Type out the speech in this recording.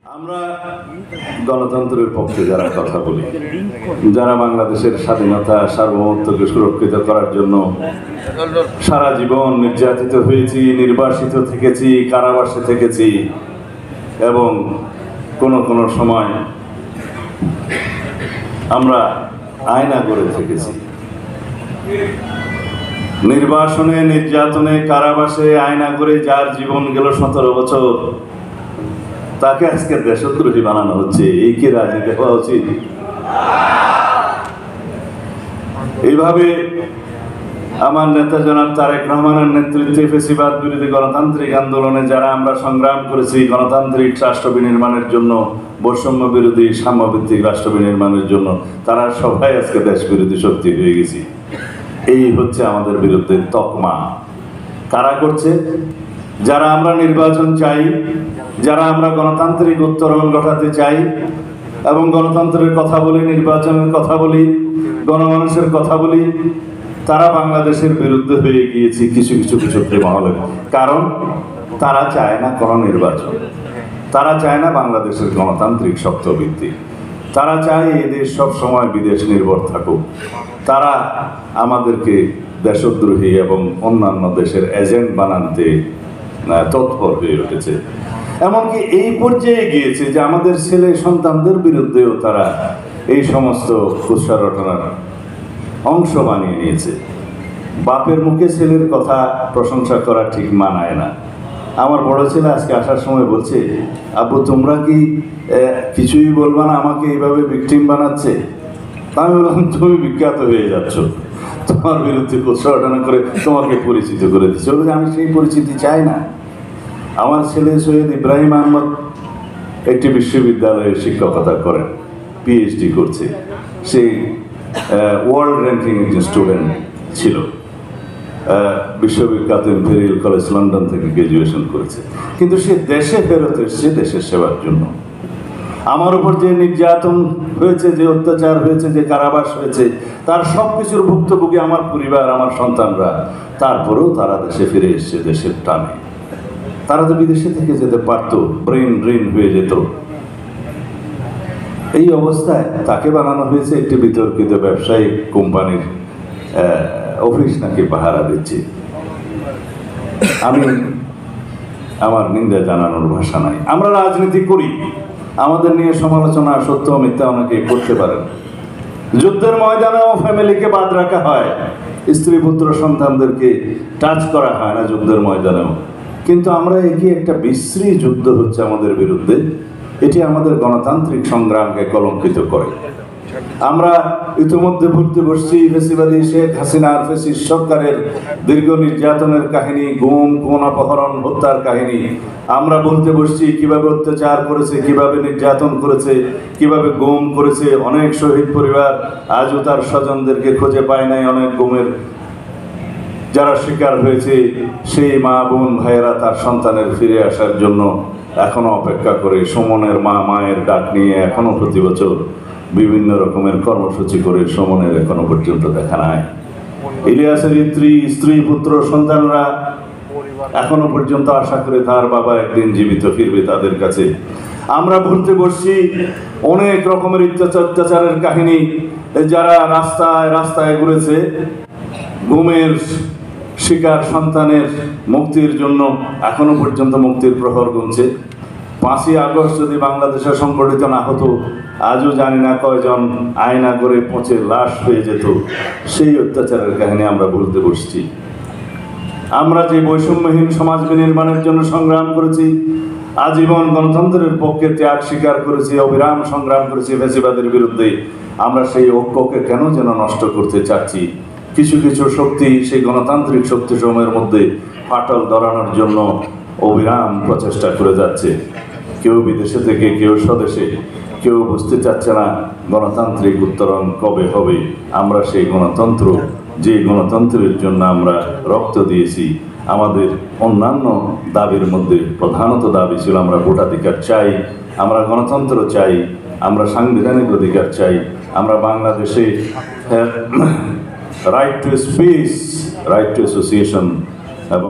আমরা গণতন্ত্রের পক্ষে যারা কথা বলি, যারা বাংলাদেশের স্বাধীনতা সার্বভৌমত্বকে সুরক্ষিত করার জন্য সারা জীবন নির্যাতিত হয়েছি, নির্বাসিত থেকেছি, কারাবাসে থেকেছি এবং কোনো সময় আমরা আয়না করে থেকেছি। নির্বাসনে, নির্যাতনে, কারাবাসে আয়না করে যার জীবন গেল 17 বছর, তাকে আজকে দেশদ্রোহী বানানো হচ্ছে। এই কি রাজনীতি হওয়া উচিত? এইভাবে আমার নেতা জনাব তারেক রহমানের নেতৃত্বে ফ্যাসিবাদ বিরোধী গণতান্ত্রিক আন্দোলনে যারা আমরা সংগ্রাম করেছি গণতান্ত্রিক রাষ্ট্র বিনির্মাণের জন্য, বৈষম্য বিরোধী সাম্যভিত্তিক রাষ্ট্র বিনির্মাণের জন্য, তারা সবাই আজকে দেশ বিরোধী শক্তি হয়ে গেছি। এই হচ্ছে আমাদের বিরুদ্ধে তকমা। কারা করছে? যারা আমরা নির্বাচন চাই, যারা আমরা গণতান্ত্রিক উত্তরণ ঘটাতে চাই এবং গণতন্ত্রের কথা বলি, নির্বাচনের কথা বলি, গণমানুষের কথা বলি, তারা বাংলাদেশের বিরুদ্ধে হয়ে গিয়েছে কিছু মহলে। কারণ তারা চায় না কোনো নির্বাচন, তারা চায় না বাংলাদেশের গণতান্ত্রিক শক্ত ভিত্তি, তারা চায় এই দেশ সব সময় বিদেশ নির্ভর থাকুক। তারা আমাদেরকে দেশদ্রোহী এবং অন্যান্য দেশের এজেন্ট বানাতে তৎপর হয়ে উঠেছে। এমনকি এই পর্যায়ে গিয়েছে যে আমাদের ছেলে সন্তানদের বিরুদ্ধেও তারা এই সমস্ত খুচরা রটনার অংশ বানিয়ে নিয়েছে। বাপের মুখে ছেলের কথা প্রশংসা করা ঠিক মানায় না। আমার বড় ছেলে আজকে আসার সময় বলছে, আব্বু তোমরা কি কিছুই বলবা না, আমাকে এইভাবে ভিকটিম বানাচ্ছে। আমি বললাম, তুমি বিখ্যাত হয়ে যাচ্ছ, তোমার বিরুদ্ধে খুচরা রটনা করে তোমাকে পরিচিত করে দিচ্ছে। বলে আমি সেই পরিচিতি চাই না। আমার ছেলে সৈয়দ ইব্রাহিম আহমদ একটি বিশ্ববিদ্যালয়ে শিক্ষকতা করেন, পিএইচডি করছে। সে ওয়ার্ল্ড র্যাঙ্কিং একজন স্টুডেন্ট ছিল, বিশ্ববিখ্যাত ইম্পেরিয়াল কলেজ লন্ডন থেকে গ্রাজুয়েশন করেছে। কিন্তু সে দেশে ফেরত এসেছে দেশের সেবার জন্য। আমার উপর যে নির্যাতন হয়েছে, যে অত্যাচার হয়েছে, যে কারাবাস হয়েছে, তার সব কিছুর ভুক্তভোগী আমার পরিবার, আমার সন্তানরা। তারপরেও তারা দেশে ফিরে এসছে দেশের টানে। তারা তো বিদেশে থেকে যেতে পারত, ব্রেন ড্রেন হয়ে যেত। এই অবস্থায় তাকে বানানো হয়েছে একটি বিতর্কিত ব্যবসায়িক কোম্পানির অফিস নাকি পাহারা দিচ্ছে। আমি আমার নিন্দা জানানোর ভাষা নাই। আমরা রাজনীতি করি, আমাদের নিয়ে সমালোচনা সত্য মিথ্যা অনেকে করতে পারেন। যুদ্ধের ময়দানেও ফ্যামিলিকে বাদ রাখা হয়, স্ত্রী পুত্র সন্তানদেরকে টাচ করা হয় না যুদ্ধের ময়দানেও। কিন্তু আমরা এগিয়ে একটা বিশ্রী যুদ্ধ হচ্ছে আমাদের বিরুদ্ধে। এটি আমাদের গণতান্ত্রিক সংগ্রামকে কলঙ্কিত করে। আমরা ইতিমধ্যে ভুলতে বসছি ফ্যাসিবাদী শেখ হাসিনার ফ্যাসিস্ট সরকারের দীর্ঘ নির্যাতনের কাহিনী, গুম, খুন, অপহরণ, হত্যার কাহিনী। আমরা বলতে বসছি কিভাবে অত্যাচার করেছে, কিভাবে নির্যাতন করেছে, কিভাবে গুম করেছে। অনেক শহীদ পরিবার আজও তার স্বজনদেরকে খুঁজে পায় নাই। অনেক গুমের যারা শিকার হয়েছে, সেই মা বোন ভাইয়েরা তার সন্তানের ফিরে আসার জন্য এখনো অপেক্ষা করে। সুমনের মা মায়ের ডাক নিয়ে এখনো প্রতি বছর বিভিন্ন রকমের কর্মসূচি করে সুমনের এখনো পর্যন্ত দেখা নাই। ইলিয়াসের স্ত্রী পুত্র সন্তানরা এখনো পর্যন্ত আশা করে তার বাবা একদিন জীবিত ফিরবে তাদের কাছে। আমরা ভুলতে বসছি অনেক রকমের অত্যাচারের কাহিনী। যারা রাস্তায় রাস্তায় ঘুরেছে, গুমের শিকার সন্তানের মুক্তির জন্য এখনো পর্যন্ত মুক্তির প্রহর গুনছে। 5ই আগস্ট যদি বাংলাদেশে সংগঠিত না হতো, আজও জানি না কয়জন আয়না করে পচে লাশ হয়ে যেত। সেই অত্যাচারের কাহিনী আমরা ভুলতে বসছি। আমরা যে বৈষম্যহীন সমাজ বিনির্মাণের জন্য সংগ্রাম করেছি, আজীবন গণতন্ত্রের পক্ষে ত্যাগ স্বীকার করেছি, অবিরাম সংগ্রাম করেছি ফ্যাসিবাদের বিরুদ্ধে, আমরা সেই ঐক্যকে কেন যেন নষ্ট করতে চাচ্ছি। কিছু শক্তি সেই গণতান্ত্রিক শক্তি সময়ের মধ্যে ফাটল ধরানোর জন্য অবিরাম প্রচেষ্টা করে যাচ্ছে। কেউ বিদেশে থেকে, কেউ স্বদেশে, কেউ বুঝতে চাচ্ছে না গণতান্ত্রিক উত্তরণ কবে হবে। আমরা সেই গণতন্ত্র, যে গণতন্ত্রের জন্য আমরা রক্ত দিয়েছি, আমাদের অন্যান্য দাবির মধ্যে প্রধানত দাবি ছিল আমরা ভোটাধিকার চাই, আমরা গণতন্ত্র চাই, আমরা সাংবিধানিক অধিকার চাই, আমরা বাংলাদেশে right to speech, right two association এবং